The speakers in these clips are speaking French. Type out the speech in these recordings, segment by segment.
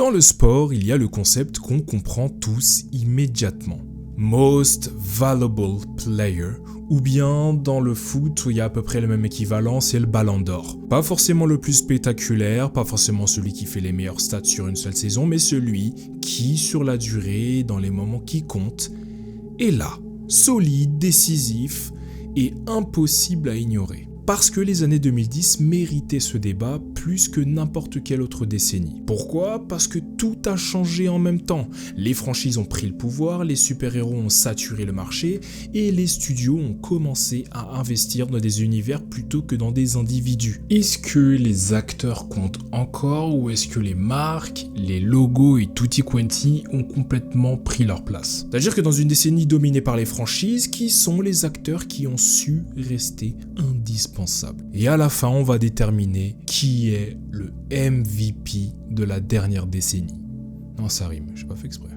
Dans le sport, il y a le concept qu'on comprend tous immédiatement. Most Valuable Player, ou bien dans le foot où il y a à peu près le même équivalent, c'est le Ballon d'Or. Pas forcément le plus spectaculaire, pas forcément celui qui fait les meilleurs stats sur une seule saison, mais celui qui, sur la durée, dans les moments qui comptent, est là, solide, décisif et impossible à ignorer. Parce que les années 2010 méritaient ce débat plus que n'importe quelle autre décennie. Pourquoi ? Parce que tout a changé en même temps. Les franchises ont pris le pouvoir, les super-héros ont saturé le marché et les studios ont commencé à investir dans des univers plutôt que dans des individus. Est-ce que les acteurs comptent encore ou est-ce que les marques, les logos et tutti quanti ont complètement pris leur place ? C'est-à-dire que dans une décennie dominée par les franchises, qui sont les acteurs qui ont su rester indispensables ? Et à la fin, on va déterminer qui est le MVP de la dernière décennie. Non, ça rime, j'ai pas fait exprès.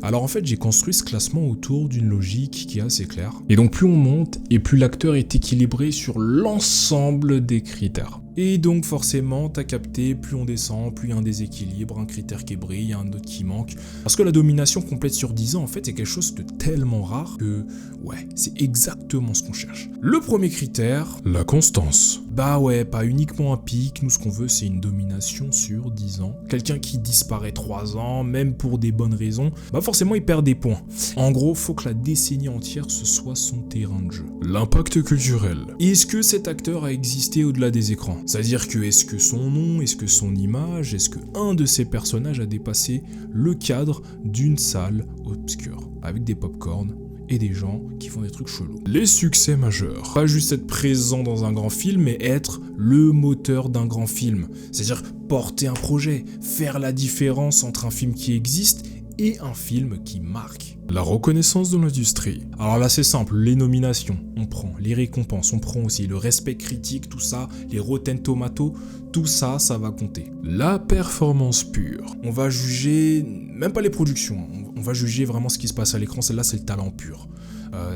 Alors en fait, j'ai construit ce classement autour d'une logique qui est assez claire. Et donc plus on monte, et plus l'acteur est équilibré sur l'ensemble des critères. Et donc forcément, t'as capté, plus on descend, plus il y a un déséquilibre, un critère qui brille, un autre qui manque. Parce que la domination complète sur 10 ans, en fait, c'est quelque chose de tellement rare que, ouais, c'est exactement ce qu'on cherche. Le premier critère, la constance. Bah ouais, pas uniquement un pic, nous ce qu'on veut, c'est une domination sur 10 ans. Quelqu'un qui disparaît 3 ans, même pour des bonnes raisons, bah forcément il perd des points. En gros, faut que la décennie entière, ce soit son terrain de jeu. L'impact culturel. Est-ce que cet acteur a existé au-delà des écrans ? C'est-à-dire que est-ce que son nom, est-ce que son image, est-ce que un de ses personnages a dépassé le cadre d'une salle obscure, avec des pop-corns et des gens qui font des trucs chelous. Les succès majeurs. Pas juste être présent dans un grand film, mais être le moteur d'un grand film. C'est-à-dire porter un projet, faire la différence entre un film qui existe et un film qui marque. La reconnaissance de l'industrie. Alors là c'est simple, les nominations, on prend, les récompenses, on prend aussi, le respect critique, tout ça, les Rotten Tomatoes, tout ça, ça va compter. La performance pure. On va juger, même pas les productions, on va juger vraiment ce qui se passe à l'écran, celle-là c'est le talent pur.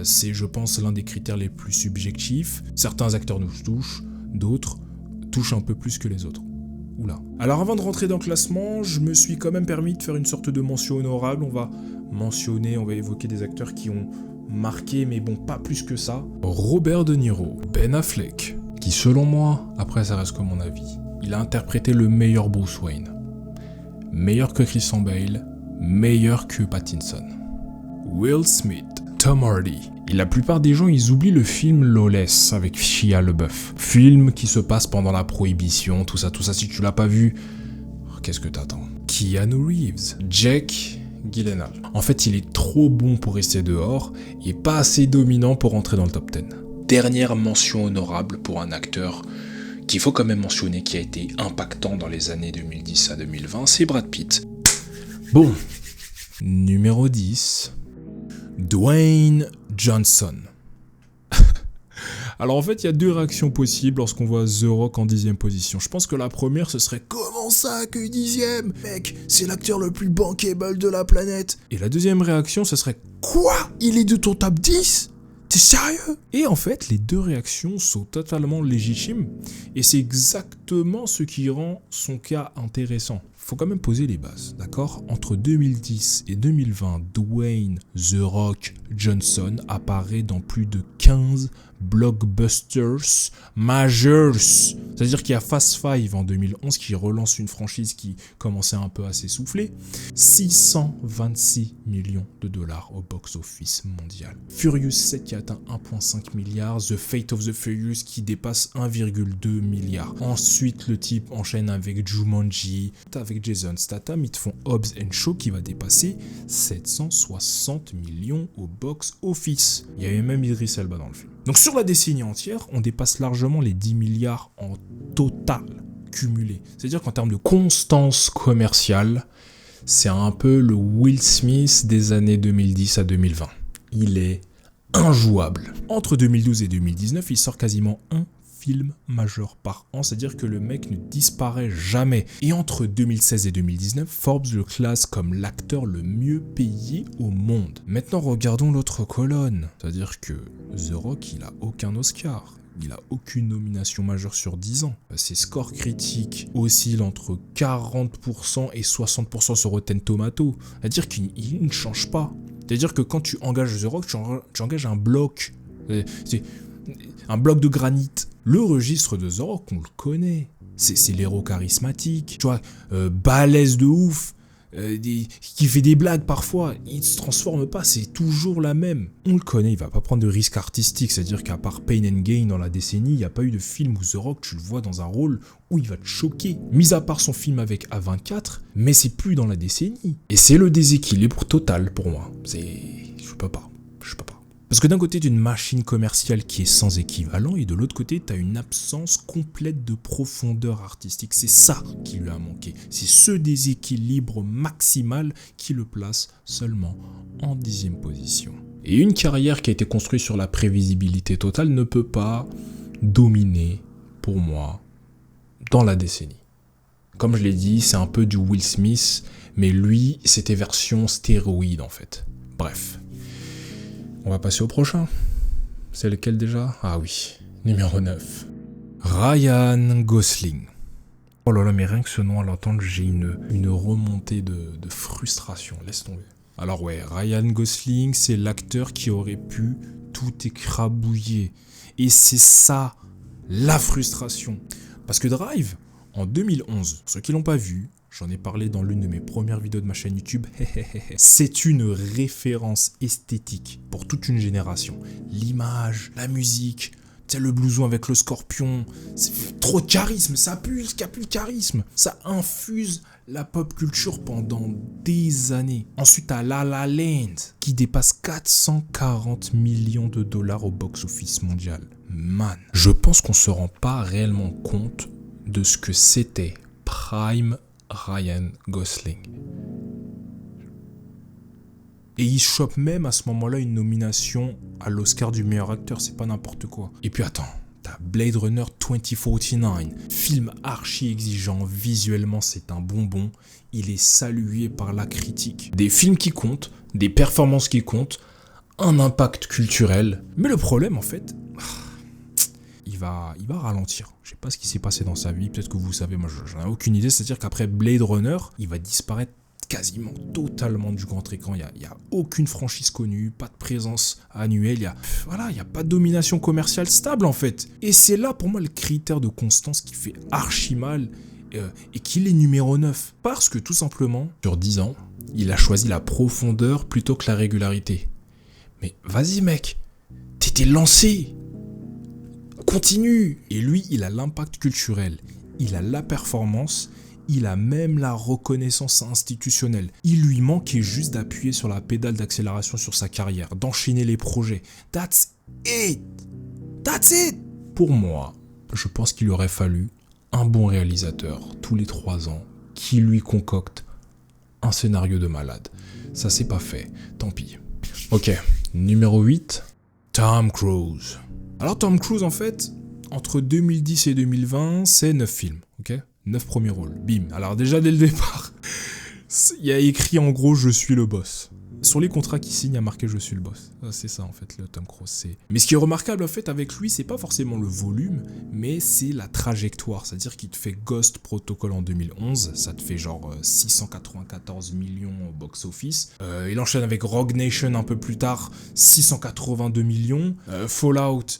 C'est je pense l'un des critères les plus subjectifs. Certains acteurs nous touchent, d'autres touchent un peu plus que les autres. Oula. Alors avant de rentrer dans le classement, je me suis quand même permis de faire une sorte de mention honorable. On va évoquer des acteurs qui ont marqué, mais bon, pas plus que ça. Robert De Niro, Ben Affleck, qui selon moi, après ça reste que mon avis, il a interprété le meilleur Bruce Wayne. Meilleur que Christian Bale, meilleur que Pattinson. Will Smith, Tom Hardy. Et la plupart des gens, ils oublient le film Lawless avec Shia LaBeouf. Film qui se passe pendant la prohibition, tout ça. Si tu l'as pas vu, qu'est-ce que t'attends ? Keanu Reeves, Jake Gyllenhaal. En fait, il est trop bon pour rester dehors et pas assez dominant pour entrer dans le top 10. Dernière mention honorable pour un acteur qu'il faut quand même mentionner, qui a été impactant dans les années 2010 à 2020, c'est Brad Pitt. Bon, numéro 10, Dwayne Johnson. Alors en fait, il y a deux réactions possibles lorsqu'on voit The Rock en 10e position. Je pense que la première, ce serait « Comment ça que 10e ? Mec, c'est l'acteur le plus bankable de la planète !» Et la deuxième réaction, ce serait « Quoi ? Il est de ton top 10 ? T'es sérieux ?» Et en fait, les deux réactions sont totalement légitimes. Et c'est exactement ce qui rend son cas intéressant. Faut quand même poser les bases, d'accord ? Entre 2010 et 2020, Dwayne The Rock Johnson apparaît dans plus de 15 blockbusters majeurs. C'est-à-dire qu'il y a Fast Five en 2011 qui relance une franchise qui commençait un peu à s'essouffler. 626 millions de dollars au box-office mondial. Furious 7 qui atteint 1,5 milliard. The Fate of the Furious qui dépasse 1,2 milliard. Ensuite, le type enchaîne avec Jumanji, avec Jason Statham, ils te font Hobbs & Shaw qui va dépasser 760 millions au box-office. Il y avait même Idris Elba dans le film. Donc sur la décennie entière, on dépasse largement les 10 milliards en total cumulé. C'est-à-dire qu'en termes de constance commerciale, c'est un peu le Will Smith des années 2010 à 2020. Il est injouable. Entre 2012 et 2019, il sort quasiment un film majeur par an, c'est-à-dire que le mec ne disparaît jamais. Et entre 2016 et 2019, Forbes le classe comme l'acteur le mieux payé au monde. Maintenant, regardons l'autre colonne, c'est-à-dire que The Rock, il a aucun Oscar. il a aucune nomination majeure sur 10 ans. Ses scores critiques oscillent entre 40% et 60% sur Rotten Tomatoes. C'est-à-dire qu'il ne change pas. C'est-à-dire que quand tu engages The Rock, tu engages un bloc. C'est un bloc de granit. Le registre de The Rock, on le connaît. C'est l'héros charismatique, tu vois, balèze de ouf, qui fait des blagues parfois, il se transforme pas, c'est toujours la même. On le connaît, il va pas prendre de risques artistiques, c'est-à-dire qu'à part Pain and Gain dans la décennie, il n'y a pas eu de film où The Rock, tu le vois dans un rôle où il va te choquer. Mis à part son film avec A24, mais c'est plus dans la décennie. Et c'est le déséquilibre total pour moi. Je peux pas. Parce que d'un côté, tu as une machine commerciale qui est sans équivalent, et de l'autre côté, tu as une absence complète de profondeur artistique. C'est ça qui lui a manqué. C'est ce déséquilibre maximal qui le place seulement en 10e position. Et une carrière qui a été construite sur la prévisibilité totale ne peut pas dominer, pour moi, dans la décennie. Comme je l'ai dit, c'est un peu du Will Smith, mais lui, c'était version stéroïde en fait. Bref. On va passer au prochain. C'est lequel déjà? Ah oui, numéro 9. Ryan Gosling. Oh là là, mais rien que ce nom à l'entendre, j'ai une remontée de frustration. Laisse tomber. Alors ouais, Ryan Gosling, c'est l'acteur qui aurait pu tout écrabouiller. Et c'est ça, la frustration. Parce que Drive, en 2011, ceux qui l'ont pas vu, j'en ai parlé dans l'une de mes premières vidéos de ma chaîne YouTube. C'est une référence esthétique pour toute une génération. L'image, la musique, tu sais, le blouson avec le scorpion. C'est trop de charisme, ça pulse, qu'il n'y a plus de charisme. Ça infuse la pop culture pendant des années. Ensuite, t'as La La Land, qui dépasse 440 millions de dollars au box-office mondial. Man, je pense qu'on se rend pas réellement compte de ce que c'était Prime Ryan Gosling. Et il chope même à ce moment-là une nomination à l'Oscar du meilleur acteur, c'est pas n'importe quoi. Et puis attends, t'as Blade Runner 2049, film archi exigeant, visuellement c'est un bonbon, il est salué par la critique. Des films qui comptent, des performances qui comptent, un impact culturel. Mais le problème en fait, il va ralentir. Je sais pas ce qui s'est passé dans sa vie, peut-être que vous savez, moi j'en ai aucune idée, c'est-à-dire qu'après Blade Runner, il va disparaître quasiment totalement du grand écran. Il y a aucune franchise connue, pas de présence annuelle, il y a pas de domination commerciale stable en fait. Et c'est là pour moi le critère de constance qui fait archi mal et qu'il est numéro 9. Parce que tout simplement, sur 10 ans, il a choisi la profondeur plutôt que la régularité. Mais vas-y mec, t'étais lancé. Continue. Et lui, il a l'impact culturel, il a la performance, il a même la reconnaissance institutionnelle. Il lui manquait juste d'appuyer sur la pédale d'accélération sur sa carrière, d'enchaîner les projets. That's it. That's it. Pour moi, je pense qu'il aurait fallu un bon réalisateur tous les 3 ans qui lui concocte un scénario de malade. Ça c'est pas fait, tant pis. Ok, numéro 8, Tom Cruise. Alors Tom Cruise, en fait, entre 2010 et 2020, c'est 9 films, ok ? 9 premiers rôles, bim. Alors déjà, dès le départ, il y a écrit en gros « Je suis le boss ». Sur les contrats qu'il signe, il y a marqué « Je suis le boss ». C'est ça, en fait, le Tom Cruise. Mais ce qui est remarquable, en fait, avec lui, c'est pas forcément le volume, mais c'est la trajectoire. C'est-à-dire qu'il te fait Ghost Protocol en 2011, ça te fait genre 694 millions au box-office. Il enchaîne avec Rogue Nation un peu plus tard, 682 millions. Fallout,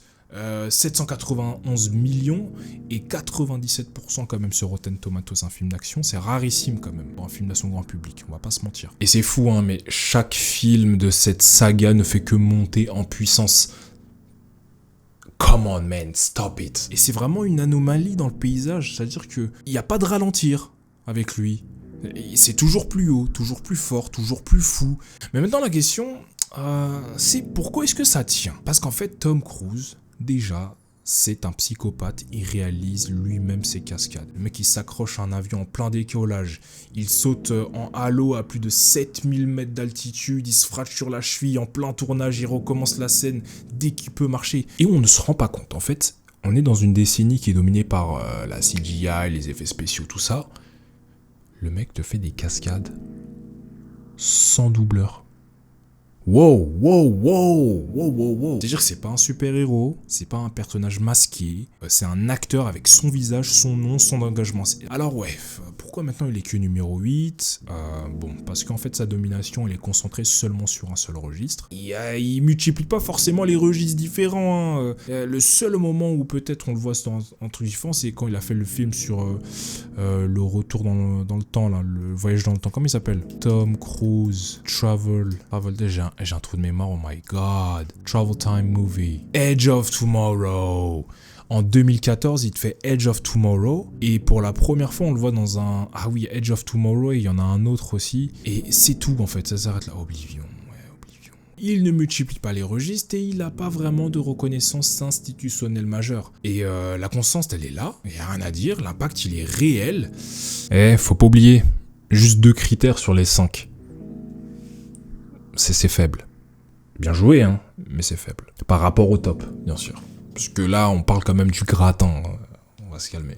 791 millions et 97% quand même sur Rotten Tomatoes, un film d'action, c'est rarissime quand même pour un film d'action grand public, on va pas se mentir. Et c'est fou hein, mais chaque film de cette saga ne fait que monter en puissance. Come on man, stop it. Et c'est vraiment une anomalie dans le paysage, c'est-à-dire que il n'y a pas de ralentir avec lui. C'est toujours plus haut, toujours plus fort, toujours plus fou. Mais maintenant la question, c'est pourquoi est-ce que ça tient? Parce qu'en fait Tom Cruise, déjà, c'est un psychopathe, il réalise lui-même ses cascades. Le mec, il s'accroche à un avion en plein décollage, il saute en halo à plus de 7000 mètres d'altitude, il se fracture la cheville en plein tournage, il recommence la scène dès qu'il peut marcher. Et on ne se rend pas compte, en fait, on est dans une décennie qui est dominée par la CGI, les effets spéciaux, tout ça. Le mec te fait des cascades sans doubleur. Wow. C'est-à-dire que c'est pas un super-héros, c'est pas un personnage masqué, c'est un acteur avec son visage, son nom, son engagement. Alors ouais, pourquoi maintenant il est que numéro 8 ? Bon, parce qu'en fait sa domination elle est concentrée seulement sur un seul registre. Il multiplie pas forcément les registres différents. Hein. Le seul moment où peut-être on le voit dans un truc différent, c'est quand il a fait le film sur le retour dans le temps, là, le voyage dans le temps. Comment il s'appelle ? Tom Cruise, Travel, j'ai un trou de mémoire, oh my god. Travel Time Movie. Edge of Tomorrow. En 2014, il te fait Edge of Tomorrow. Et pour la première fois, on le voit dans un... Ah oui, Edge of Tomorrow, et il y en a un autre aussi. Et c'est tout, en fait. Ça s'arrête là. Oblivion. Il ne multiplie pas les registres et il n'a pas vraiment de reconnaissance institutionnelle majeure. Et la constance, elle est là. Il n'y a rien à dire. L'impact, il est réel. Faut pas oublier. Juste 2 critères sur les 5. C'est faible. Bien joué, hein, mais c'est faible. Par rapport au top, bien sûr. Parce que là, on parle quand même du gratin. On va se calmer.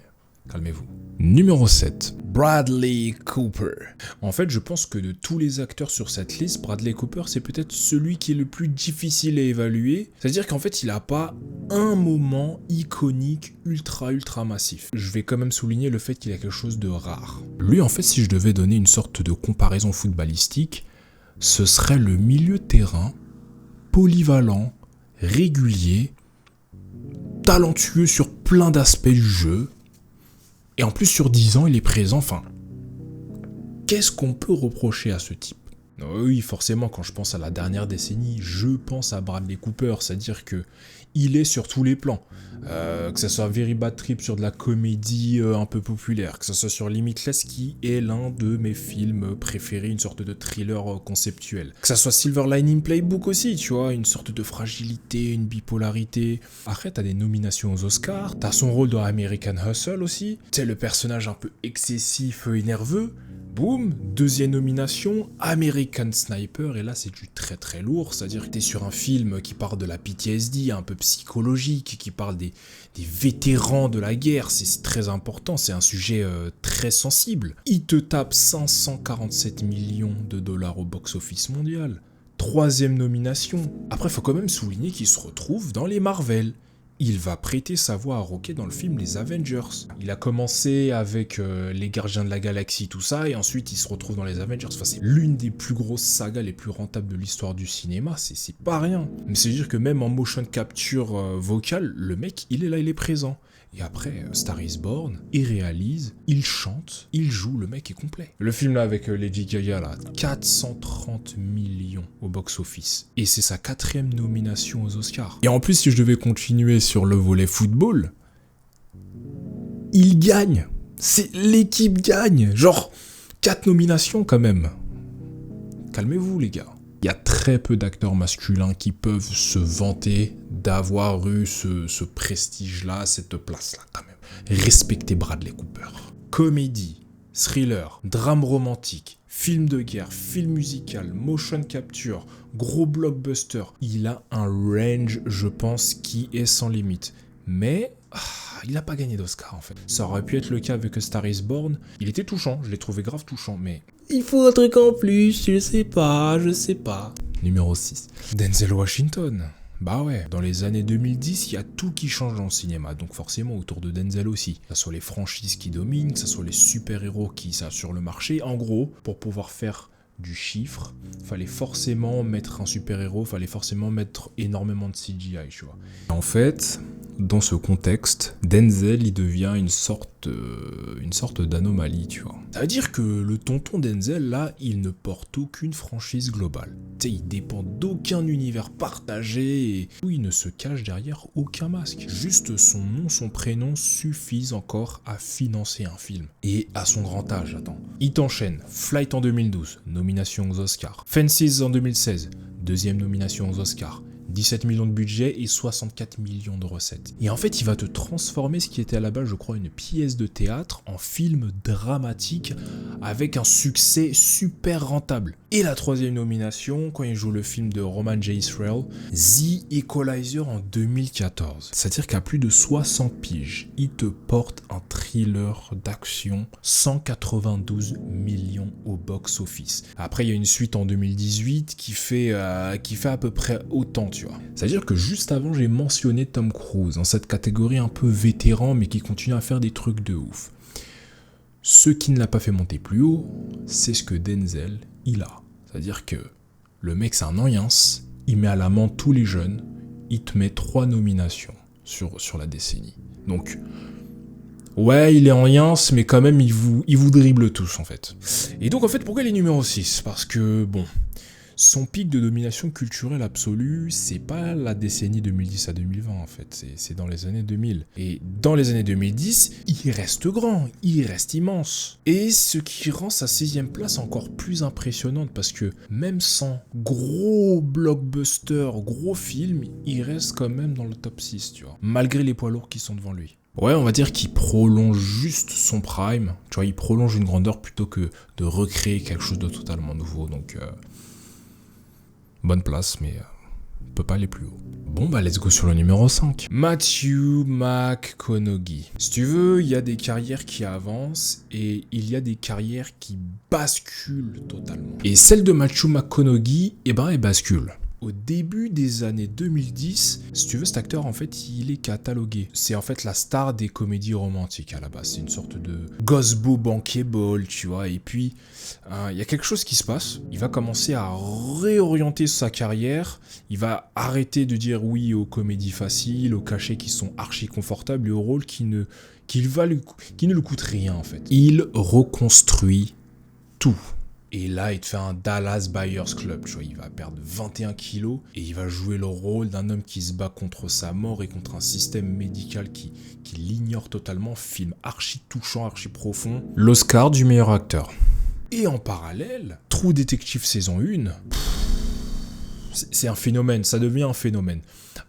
Calmez-vous. Numéro 7. Bradley Cooper. En fait, je pense que de tous les acteurs sur cette liste, Bradley Cooper, c'est peut-être celui qui est le plus difficile à évaluer. C'est-à-dire qu'en fait, il n'a pas un moment iconique ultra massif. Je vais quand même souligner le fait qu'il a quelque chose de rare. Lui, en fait, si je devais donner une sorte de comparaison footballistique, ce serait le milieu de terrain, polyvalent, régulier, talentueux sur plein d'aspects du jeu, et en plus sur 10 ans il est présent, enfin, qu'est-ce qu'on peut reprocher à ce type ? Oui, forcément, quand je pense à la dernière décennie, je pense à Bradley Cooper, c'est-à-dire que il est sur tous les plans. Que ce soit Very Bad Trip sur de la comédie un peu populaire, que ce soit sur Limitless qui est l'un de mes films préférés, une sorte de thriller conceptuel. Que ce soit Silver Lining Playbook aussi, tu vois, une sorte de fragilité, une bipolarité. Après, t'as des nominations aux Oscars, t'as son rôle dans American Hustle aussi, t'es le personnage un peu excessif et nerveux. Boum, 2e nomination, American Sniper, et là c'est du très lourd, c'est-à-dire que t'es sur un film qui parle de la PTSD, un peu psychologique, qui parle des vétérans de la guerre, c'est très important, c'est un sujet très sensible. Il te tape 547 millions de dollars au box-office mondial, 3e nomination. Après, faut quand même souligner qu'il se retrouve dans les Marvel. Il va prêter sa voix à Rocket dans le film Les Avengers. Il a commencé avec les Gardiens de la Galaxie, tout ça, et ensuite il se retrouve dans les Avengers. Enfin, c'est l'une des plus grosses sagas les plus rentables de l'histoire du cinéma, c'est pas rien. Mais c'est-à-dire que même en motion capture vocale, le mec, il est là, il est présent. Et après, Star is Born, il réalise, il chante, il joue, le mec est complet. Le film là avec Lady Gaga là, 430 millions au box-office. Et c'est sa 4e nomination aux Oscars. Et en plus, si je devais continuer sur le volet football, il gagne. L'équipe gagne. Genre, 4 nominations quand même. Calmez-vous les gars. Il y a très peu d'acteurs masculins qui peuvent se vanter d'avoir eu ce prestige-là, cette place-là quand même. Respectez Bradley Cooper. Comédie, thriller, drame romantique, film de guerre, film musical, motion capture, gros blockbuster. Il a un range, je pense, qui est sans limite. Mais il n'a pas gagné d'Oscar en fait. Ça aurait pu être le cas avec A Star is Born. Il était touchant, je l'ai trouvé grave touchant, mais... Il faut un truc en plus, je sais pas. Numéro 6. Denzel Washington. Bah ouais, dans les années 2010, il y a tout qui change dans le cinéma, donc forcément autour de Denzel aussi. Que ce soit les franchises qui dominent, que ce soit les super-héros qui sont sur le marché. En gros, pour pouvoir faire du chiffre, fallait forcément mettre un super-héros, fallait forcément mettre énormément de CGI, tu vois. En fait, dans ce contexte, Denzel, il devient une sorte d'anomalie, tu vois. Ça veut dire que le tonton Denzel, là, il ne porte aucune franchise globale. Tu sais, il dépend d'aucun univers partagé et où il ne se cache derrière aucun masque. Juste son nom, son prénom suffisent encore à financer un film. Et à son grand âge, attends. Il t'enchaîne. Flight en 2012, nomination aux Oscars. Fences en 2016, 2e nomination aux Oscars. 17 millions de budget et 64 millions de recettes. Et en fait, il va te transformer ce qui était à la base, je crois, une pièce de théâtre en film dramatique avec un succès super rentable. Et la troisième nomination, quand il joue le film de Roman J. Israel, The Equalizer en 2014. C'est-à-dire qu'à plus de 60 piges, il te porte un thriller d'action, 192 millions au box-office. Après, il y a une suite en 2018 qui fait à peu près autant, tu vois. C'est-à-dire que juste avant, j'ai mentionné Tom Cruise dans cette catégorie un peu vétéran, mais qui continue à faire des trucs de ouf. Ce qui ne l'a pas fait monter plus haut, c'est ce que Denzel, il a. C'est-à-dire que le mec, c'est un anciens, il met à l'amende tous les jeunes, il te met 3 nominations sur la décennie. Donc, ouais, il est anciens, mais quand même, il vous dribble tous, en fait. Et donc, en fait, pourquoi il est numéro 6 ? Parce que, bon, son pic de domination culturelle absolue, c'est pas la décennie 2010 à 2020, en fait. C'est dans les années 2000. Et dans les années 2010, il reste grand, il reste immense. Et ce qui rend sa 6e place encore plus impressionnante, parce que même sans gros blockbuster, gros film, il reste quand même dans le top 6, tu vois. Malgré les poids lourds qui sont devant lui. Ouais, on va dire qu'il prolonge juste son prime. Tu vois, il prolonge une grandeur plutôt que de recréer quelque chose de totalement nouveau. Donc, bonne place, mais on peut pas aller plus haut. Bon, bah, let's go sur le numéro 5. Matthew McConaughey. Si tu veux, il y a des carrières qui avancent et il y a des carrières qui basculent totalement. Et celle de Matthew McConaughey, eh ben, elle bascule. Au début des années 2010, si tu veux, cet acteur, en fait, il est catalogué. C'est en fait la star des comédies romantiques à la base. C'est une sorte de Gosbo bankable, tu vois. Et puis, il y a quelque chose qui se passe. Il va commencer à réorienter sa carrière. Il va arrêter de dire oui aux comédies faciles, aux cachets qui sont archi confortables et aux rôles qui ne lui coûtent rien, en fait. Il reconstruit tout. Et là, il te fait un Dallas Buyers Club, tu vois, il va perdre 21 kilos et il va jouer le rôle d'un homme qui se bat contre sa mort et contre un système médical qui l'ignore totalement. Film archi touchant, archi profond. L'Oscar du meilleur acteur. Et en parallèle, True Detective saison 1, c'est un phénomène, ça devient un phénomène.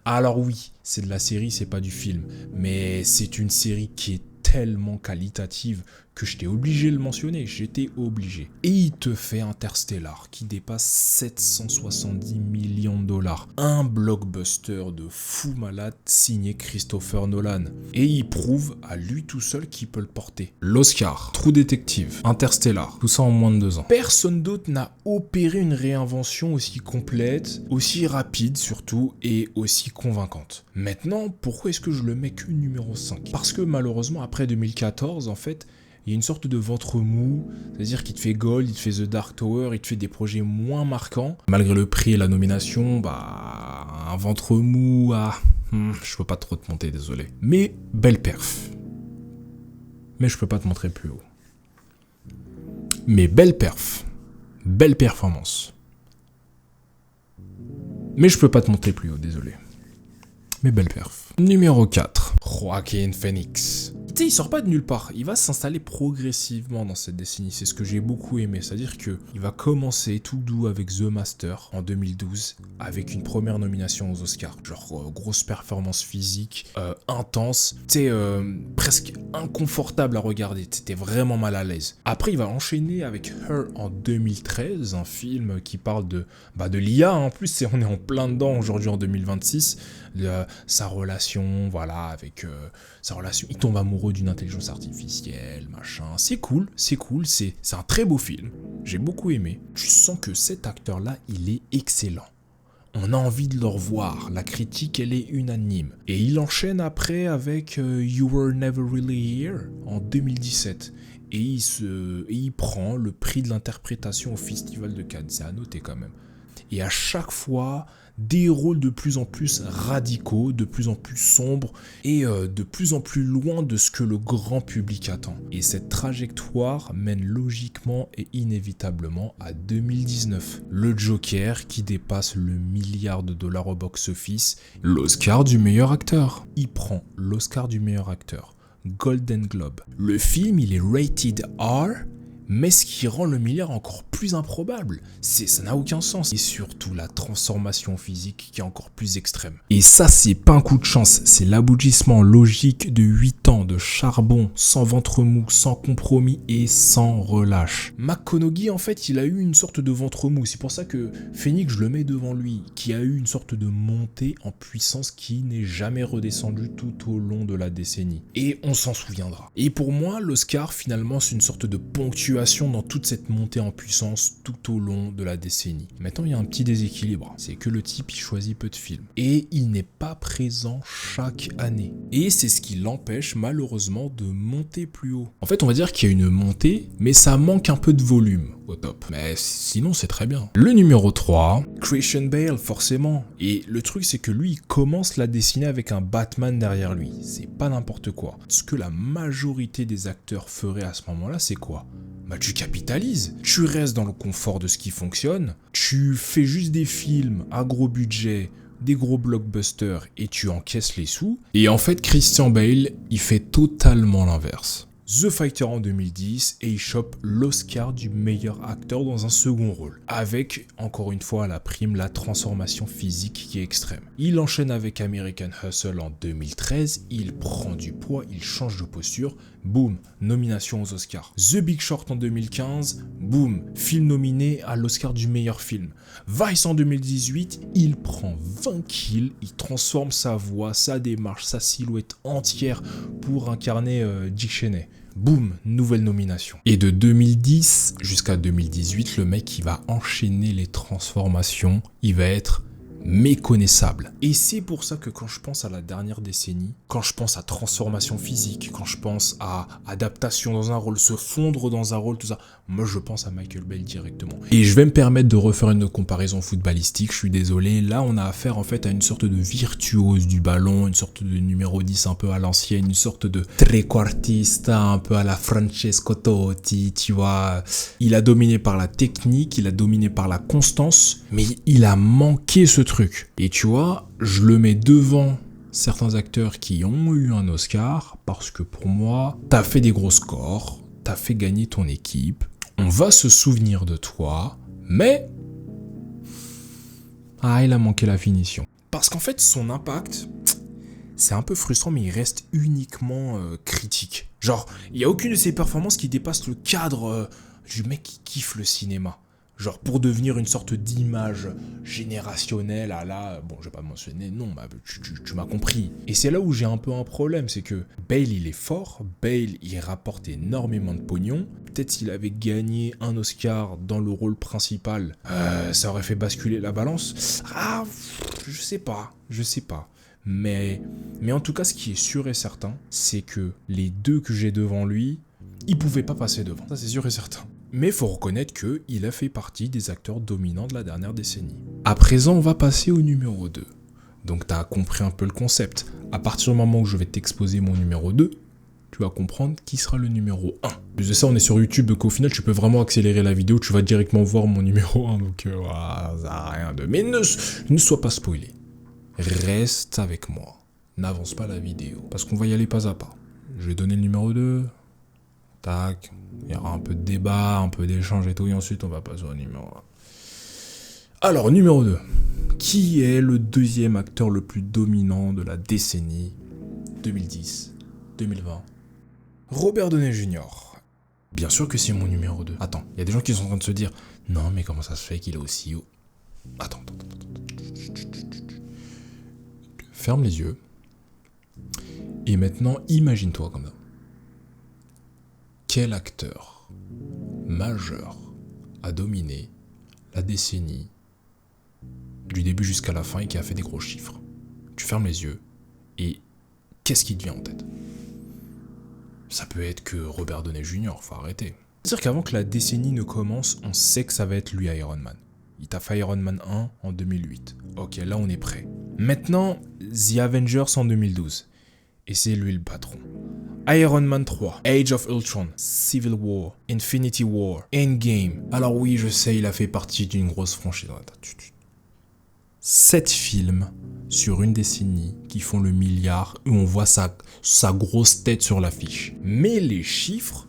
Alors oui, c'est de la série, c'est pas du film, mais c'est une série qui est tellement qualitative que j'étais obligé de le mentionner, j'étais obligé. Et il te fait Interstellar, qui dépasse 770 millions de dollars. Un blockbuster de fou malade signé Christopher Nolan. Et il prouve à lui tout seul qu'il peut le porter. L'Oscar, True Detective, Interstellar, tout ça en moins de 2 ans. Personne d'autre n'a opéré une réinvention aussi complète, aussi rapide surtout, et aussi convaincante. Maintenant, pourquoi est-ce que je le mets que numéro 5 ? Parce que malheureusement, après 2014, en fait, il y a une sorte de ventre mou, c'est-à-dire qu'il te fait Gold, il te fait The Dark Tower, il te fait des projets moins marquants. Malgré le prix et la nomination, bah, un ventre mou, je peux pas trop te monter, désolé. Mais belle perf. Mais je peux pas te montrer plus haut. Mais belle perf. Belle performance. Mais je peux pas te montrer plus haut, désolé. Mais belle perf. Numéro 4. Joaquin Phoenix. Tu sais, il sort pas de nulle part, il va s'installer progressivement dans cette décennie, c'est ce que j'ai beaucoup aimé, c'est-à-dire que il va commencer tout doux avec The Master en 2012, avec une première nomination aux Oscars, genre grosse performance physique, intense, tu sais, presque inconfortable à regarder, t'étais vraiment mal à l'aise. Après, il va enchaîner avec Her en 2013, un film qui parle de l'IA, en plus, on est en plein dedans aujourd'hui en 2026, sa relation, voilà, avec sa relation, il tombe amoureux d'une intelligence artificielle, machin, c'est cool, c'est un très beau film, j'ai beaucoup aimé. Tu sens que cet acteur-là, il est excellent. On a envie de le revoir, la critique, elle est unanime. Et il enchaîne après avec You Were Never Really Here en 2017. Et il prend le prix de l'interprétation au Festival de Cannes, c'est à noter quand même. Et à chaque fois, des rôles de plus en plus radicaux, de plus en plus sombres et de plus en plus loin de ce que le grand public attend. Et cette trajectoire mène logiquement et inévitablement à 2019. Le Joker qui dépasse le milliard de dollars au box-office, l'Oscar du meilleur acteur. Il prend l'Oscar du meilleur acteur, Golden Globe. Le film, il est rated R, Mais ce qui rend le milliard encore plus improbable, ça n'a aucun sens. Et surtout la transformation physique qui est encore plus extrême. Et ça, c'est pas un coup de chance, c'est l'aboutissement logique de 8 ans de charbon, sans ventre mou, sans compromis et sans relâche. McConaughey, en fait, il a eu une sorte de ventre mou. C'est pour ça que Phoenix, je le mets devant lui, qui a eu une sorte de montée en puissance qui n'est jamais redescendue tout au long de la décennie. Et on s'en souviendra. Et pour moi, l'Oscar, finalement, c'est une sorte de ponctuation dans toute cette montée en puissance tout au long de la décennie. Maintenant, il y a un petit déséquilibre. C'est que le type, il choisit peu de films. Et il n'est pas présent chaque année. Et c'est ce qui l'empêche, malheureusement, de monter plus haut. En fait, on va dire qu'il y a une montée, mais ça manque un peu de volume au top. Mais sinon, c'est très bien. Le numéro 3, Christian Bale, forcément. Et le truc, c'est que lui, il commence la décennie avec un Batman derrière lui. C'est pas n'importe quoi. Ce que la majorité des acteurs feraient à ce moment-là, c'est quoi ? Bah, tu capitalises. Tu restes dans le confort de ce qui fonctionne. Tu fais juste des films à gros budget, des gros blockbusters et tu encaisses les sous. Et en fait, Christian Bale, il fait totalement l'inverse. The Fighter en 2010 et il chope l'Oscar du meilleur acteur dans un second rôle. Avec, encore une fois, à la prime, la transformation physique qui est extrême. Il enchaîne avec American Hustle en 2013, il prend du poids, il change de posture, boum, nomination aux Oscars. The Big Short en 2015, boum, film nominé à l'Oscar du meilleur film. Vice en 2018, il prend 20 kills, il transforme sa voix, sa démarche, sa silhouette entière pour incarner Dick Cheney. Boum, nouvelle nomination. Et de 2010 jusqu'à 2018, le mec, il va enchaîner les transformations, il va être méconnaissable. Et c'est pour ça que quand je pense à la dernière décennie, quand je pense à transformation physique, quand je pense à adaptation dans un rôle, se fondre dans un rôle, tout ça, moi je pense à Michael Bale directement. Et je vais me permettre de refaire une comparaison footballistique, je suis désolé, là on a affaire en fait à une sorte de virtuose du ballon, une sorte de numéro 10 un peu à l'ancienne, une sorte de trequartista un peu à la Francesco Totti, tu vois. Il a dominé par la technique, il a dominé par la constance, mais il a manqué ce truc. Et tu vois, je le mets devant certains acteurs qui ont eu un Oscar parce que pour moi, t'as fait des gros scores, t'as fait gagner ton équipe, on va se souvenir de toi, mais il a manqué la finition. Parce qu'en fait, son impact, c'est un peu frustrant, mais il reste uniquement critique. Genre, il n'y a aucune de ses performances qui dépasse le cadre du mec qui kiffe le cinéma. Genre pour devenir une sorte d'image générationnelle à la... Bon, je vais pas mentionner, non, bah, tu m'as compris. Et c'est là où j'ai un peu un problème, c'est que Bale, il est fort, Bale, il rapporte énormément de pognon. Peut-être s'il avait gagné un Oscar dans le rôle principal, ça aurait fait basculer la balance. Je sais pas. Mais en tout cas, ce qui est sûr et certain, c'est que les deux que j'ai devant lui, ils pouvaient pas passer devant. Ça, c'est sûr et certain. Mais faut reconnaître qu'il a fait partie des acteurs dominants de la dernière décennie. À présent, on va passer au numéro 2. Donc t'as compris un peu le concept. À partir du moment où je vais t'exposer mon numéro 2, tu vas comprendre qui sera le numéro 1. Plus de ça, on est sur YouTube, donc au final, tu peux vraiment accélérer la vidéo, tu vas directement voir mon numéro 1, donc voilà, ça n'a rien de... Mais ne sois pas spoilé. Reste avec moi. N'avance pas la vidéo, parce qu'on va y aller pas à pas. Je vais donner le numéro 2. Tac, il y aura un peu de débat, un peu d'échange et tout, et ensuite on va passer au numéro 1. Alors, numéro 2. Qui est le deuxième acteur le plus dominant de la décennie 2010-2020 ? Robert Downey Jr. Bien sûr que c'est mon numéro 2. Attends, il y a des gens qui sont en train de se dire « Non, mais comment ça se fait qu'il est aussi haut ?» Attends. Ferme les yeux. Et maintenant, imagine-toi comme ça. Quel acteur majeur a dominé la décennie du début jusqu'à la fin et qui a fait des gros chiffres? Tu fermes les yeux et qu'est-ce qui te vient en tête? Ça peut être que Robert Downey Jr., faut arrêter. C'est-à-dire qu'avant que la décennie ne commence, on sait que ça va être lui Iron Man. Il t'a fait Iron Man 1 en 2008. Ok, là on est prêt. Maintenant, The Avengers en 2012. Et c'est lui le patron. Iron Man 3, Age of Ultron, Civil War, Infinity War, Endgame. Alors oui, je sais, il a fait partie d'une grosse franchise. 7 films sur une décennie qui font le milliard, où on voit sa grosse tête sur l'affiche. Mais les chiffres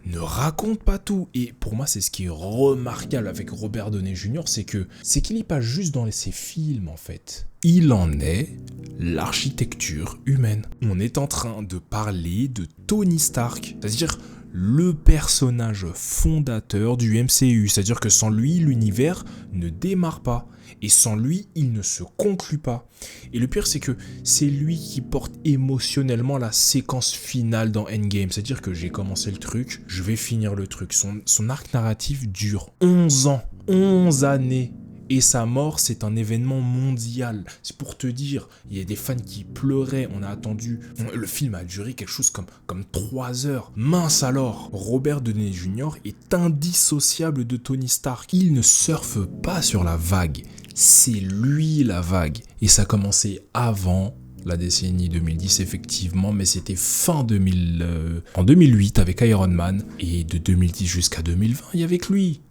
ne raconte pas tout. Et pour moi, c'est ce qui est remarquable avec Robert Downey Jr., c'est qu'il n'est pas juste dans ses films, en fait. Il en est l'architecture humaine. On est en train de parler de Tony Stark, c'est-à-dire le personnage fondateur du MCU. C'est-à-dire que sans lui, l'univers ne démarre pas. Et sans lui, il ne se conclut pas. Et le pire, c'est que c'est lui qui porte émotionnellement la séquence finale dans Endgame. C'est-à-dire que j'ai commencé le truc, je vais finir le truc. Son arc narratif dure 11 ans, 11 années. Et sa mort, c'est un événement mondial. C'est pour te dire, il y a des fans qui pleuraient, on a attendu. Le film a duré quelque chose comme 3 heures. Mince alors, Robert Downey Jr. est indissociable de Tony Stark. Il ne surfe pas sur la vague. C'est lui la vague. Et ça a commencé avant la décennie 2010 effectivement, mais c'était en 2008 avec Iron Man. Et de 2010 jusqu'à 2020, il y avait que lui.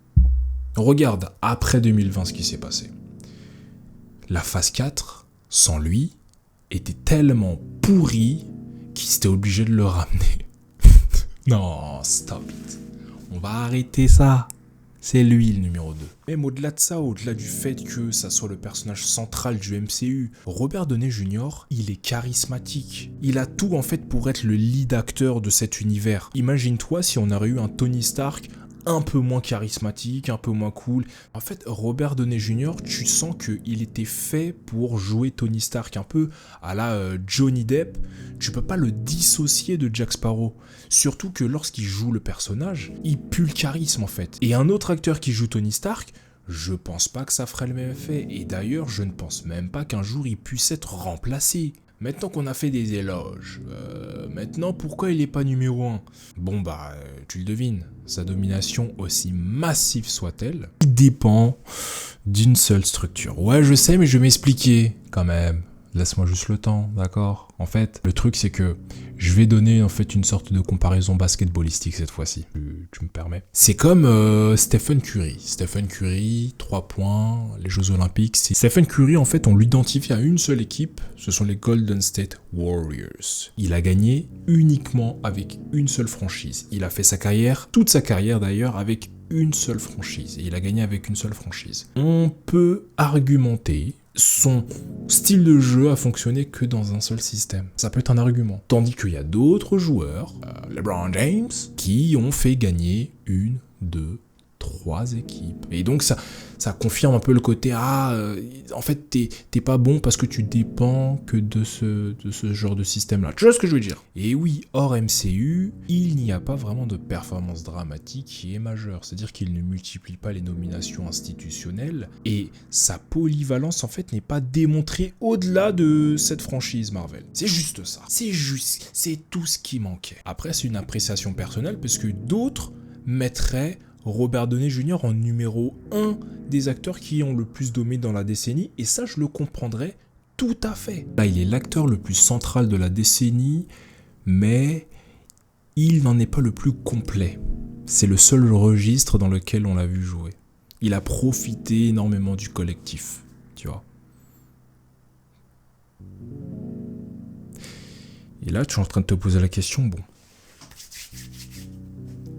Regarde, après 2020, ce qui s'est passé. La phase 4, sans lui, était tellement pourrie qu'ils étaient obligés de le ramener. Non, stop it. On va arrêter ça. C'est lui le numéro 2. Même au-delà de ça, au-delà du fait que ça soit le personnage central du MCU, Robert Downey Jr., il est charismatique. Il a tout en fait pour être le lead acteur de cet univers. Imagine-toi si on aurait eu un Tony Stark un peu moins charismatique, un peu moins cool. En fait, Robert Downey Jr., tu sens qu'il était fait pour jouer Tony Stark, un peu à la Johnny Depp. Tu peux pas le dissocier de Jack Sparrow. Surtout que lorsqu'il joue le personnage, il pue le charisme en fait. Et un autre acteur qui joue Tony Stark, je pense pas que ça ferait le même effet. Et d'ailleurs, je ne pense même pas qu'un jour il puisse être remplacé. Maintenant qu'on a fait des éloges, maintenant pourquoi il est pas numéro 1 ? Bon bah, tu le devines, sa domination aussi massive soit-elle, dépend d'une seule structure. Ouais je sais mais je vais m'expliquer quand même. Laisse-moi juste le temps, d'accord ? En fait, le truc c'est que je vais donner en fait une sorte de comparaison basketballistique cette fois-ci, tu me permets. C'est comme Stephen Curry. Stephen Curry, 3 points, les Jeux Olympiques. Stephen Curry en fait on l'identifie à une seule équipe, ce sont les Golden State Warriors. Il a gagné uniquement avec une seule franchise. Il a fait sa carrière, toute sa carrière d'ailleurs, avec une seule franchise. Et il a gagné avec une seule franchise. On peut argumenter son style de jeu a fonctionné que dans un seul système. Ça peut être un argument. Tandis qu'il y a d'autres joueurs, LeBron James, qui ont fait gagner 1, 2, 3 équipes. Et donc ça confirme un peu le côté en fait t'es pas bon parce que tu dépends que de ce genre de système là. Tu vois ce que je veux dire ? Et oui, hors MCU, il n'y a pas vraiment de performance dramatique qui est majeure. C'est-à-dire qu'il ne multiplie pas les nominations institutionnelles et sa polyvalence en fait n'est pas démontrée au-delà de cette franchise Marvel. C'est juste ça. C'est tout ce qui manquait. Après c'est une appréciation personnelle parce que d'autres mettraient Robert Downey Jr. en numéro 1 des acteurs qui ont le plus dominé dans la décennie, et ça je le comprendrais tout à fait. Là il est l'acteur le plus central de la décennie, mais il n'en est pas le plus complet. C'est le seul registre dans lequel on l'a vu jouer. Il a profité énormément du collectif, tu vois. Et là tu es en train de te poser la question, bon.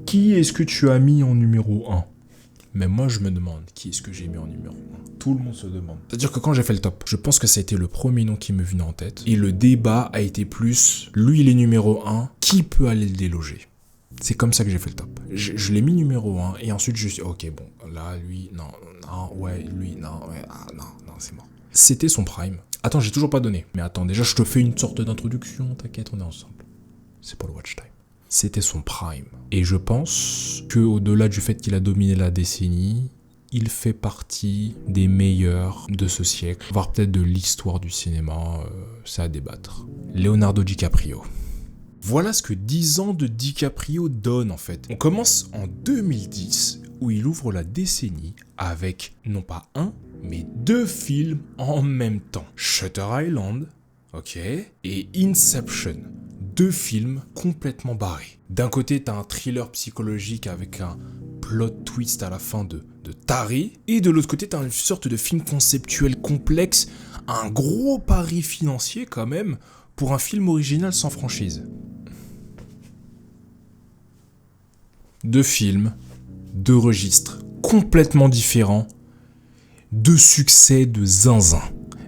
Qui est-ce que tu as mis en numéro 1 ? Mais moi, je me demande, qui est-ce que j'ai mis en numéro 1 ? Tout le monde se demande. C'est-à-dire que quand j'ai fait le top, je pense que ça a été le premier nom qui me venait en tête. Et le débat a été plus, lui, il est numéro 1, qui peut aller le déloger ? C'est comme ça que j'ai fait le top. Je l'ai mis numéro 1, et ensuite je suis ok, bon, là, lui, non, ouais, lui, non, ouais, non, c'est mort. C'était son prime. Attends, j'ai toujours pas donné. Mais attends, déjà, je te fais une sorte d'introduction, t'inquiète, on est ensemble. C'est pour le watch time. C'était son prime. Et je pense qu'au-delà du fait qu'il a dominé la décennie, il fait partie des meilleurs de ce siècle, voire peut-être de l'histoire du cinéma, c'est à débattre. Leonardo DiCaprio. Voilà ce que 10 ans de DiCaprio donne en fait. On commence en 2010, où il ouvre la décennie avec non pas un, mais 2 films en même temps. Shutter Island, ok, et Inception. 2 films complètement barrés. D'un côté, t'as un thriller psychologique avec un plot twist à la fin de taré, et de l'autre côté, t'as une sorte de film conceptuel complexe, un gros pari financier quand même, pour un film original sans franchise. 2 films, 2 registres complètement différents, 2 succès de zinzin.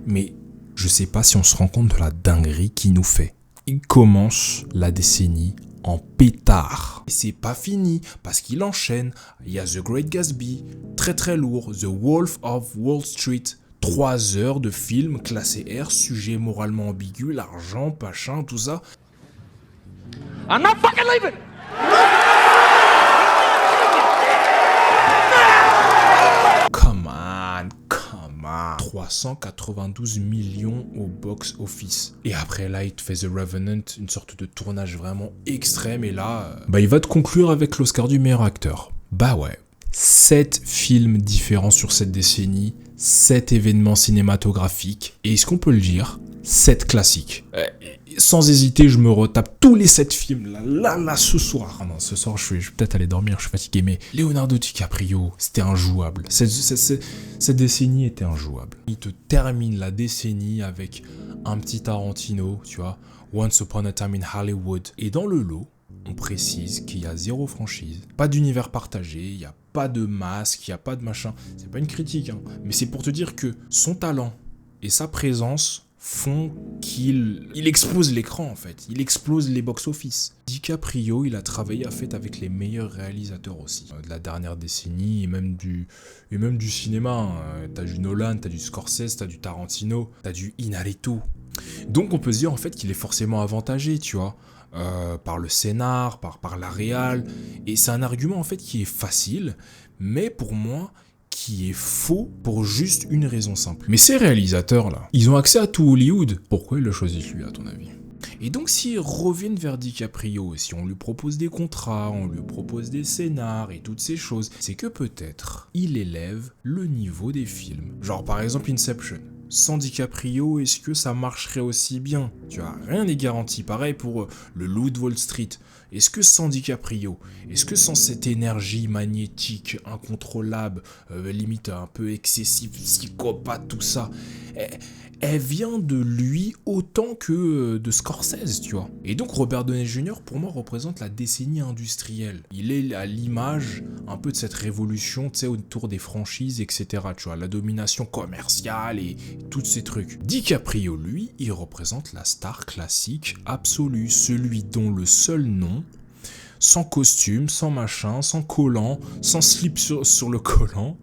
Mais je sais pas si on se rend compte de la dinguerie qu'il nous fait. Il commence la décennie en pétard. Et c'est pas fini, parce qu'il enchaîne. Il y a The Great Gatsby, très très lourd, The Wolf of Wall Street, 3 heures de film classé R, sujet moralement ambigu, l'argent, pachin, tout ça. I'm not fucking leaving! Come on. 392 millions au box-office. Et après là, il te fait The Revenant, une sorte de tournage vraiment extrême. Et là, il va te conclure avec l'Oscar du meilleur acteur. Bah ouais. 7 films différents sur cette décennie, 7 événements cinématographiques. Et est-ce qu'on peut le dire, 7 classiques. Sans hésiter, je me retape tous les 7 films là ce soir. Ah non, ce soir, je vais peut-être aller dormir, je suis fatigué, mais Leonardo DiCaprio, c'était injouable. Cette décennie était injouable. Il te termine la décennie avec un petit Tarantino, tu vois, Once Upon a Time in Hollywood. Et dans le lot, on précise qu'il y a 0 franchise, pas d'univers partagé, il n'y a pas de masque, il n'y a pas de machin. C'est pas une critique, hein, mais c'est pour te dire que son talent et sa présence font qu'il explose l'écran en fait, il explose les box-office. DiCaprio, il a travaillé avec les meilleurs réalisateurs aussi, de la dernière décennie et même du cinéma. Hein. T'as du Nolan, t'as du Scorsese, t'as du Tarantino, t'as du Inarritu. Donc on peut se dire en fait qu'il est forcément avantagé, tu vois, par le scénar, par la réal, et c'est un argument en fait qui est facile, mais pour moi, qui est faux pour juste une raison simple. Mais ces réalisateurs-là, ils ont accès à tout Hollywood. Pourquoi ils le choisissent lui, à ton avis ? Et donc s'ils reviennent vers DiCaprio, si on lui propose des contrats, on lui propose des scénars et toutes ces choses, c'est que peut-être il élève le niveau des films. Genre par exemple Inception. Sans DiCaprio, est-ce que ça marcherait aussi bien ? Tu vois, rien n'est garanti. Pareil pour le Loup de Wall Street. Est-ce que sans DiCaprio, est-ce que sans cette énergie magnétique, incontrôlable, limite un peu excessive, psychopathe, tout ça, elle vient de lui autant que de Scorsese, tu vois. Et donc Robert Downey Jr. pour moi représente la décennie industrielle. Il est à l'image un peu de cette révolution, tu sais, autour des franchises, etc. Tu vois, la domination commerciale et tous ces trucs. DiCaprio, lui, il représente la star classique absolue, celui dont le seul nom, sans costume, sans machin, sans collant, sans slip sur le collant,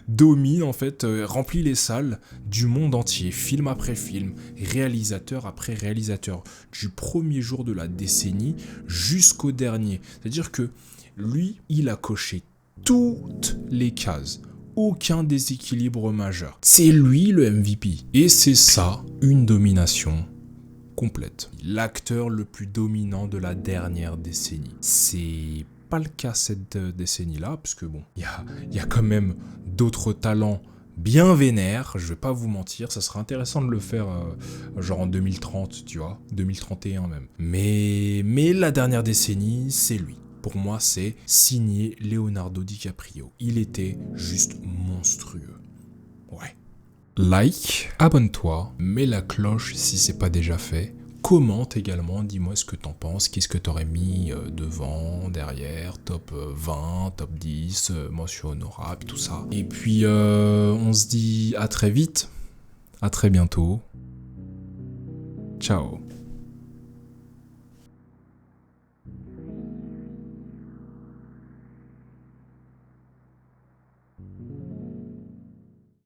domine en fait, remplit les salles du monde entier, film après film, réalisateur après réalisateur, du premier jour de la décennie jusqu'au dernier. C'est-à-dire que lui, il a coché toutes les cases. Aucun déséquilibre majeur. C'est lui le MVP. Et c'est ça, une domination complète. L'acteur le plus dominant de la dernière décennie. C'est pas le cas cette décennie-là, parce que bon, il y a quand même d'autres talents bien vénères, je vais pas vous mentir, ça serait intéressant de le faire genre en 2030, tu vois, 2031 même. Mais la dernière décennie, c'est lui. Pour moi, c'est signé Leonardo DiCaprio. Il était juste monstrueux. Ouais. Like, abonne-toi, mets la cloche si c'est pas déjà fait. Commente également, dis-moi ce que t'en penses, qu'est-ce que t'aurais mis devant, derrière, top 20, top 10, mention honorable, tout ça. Et puis on se dit à très vite, à très bientôt. Ciao.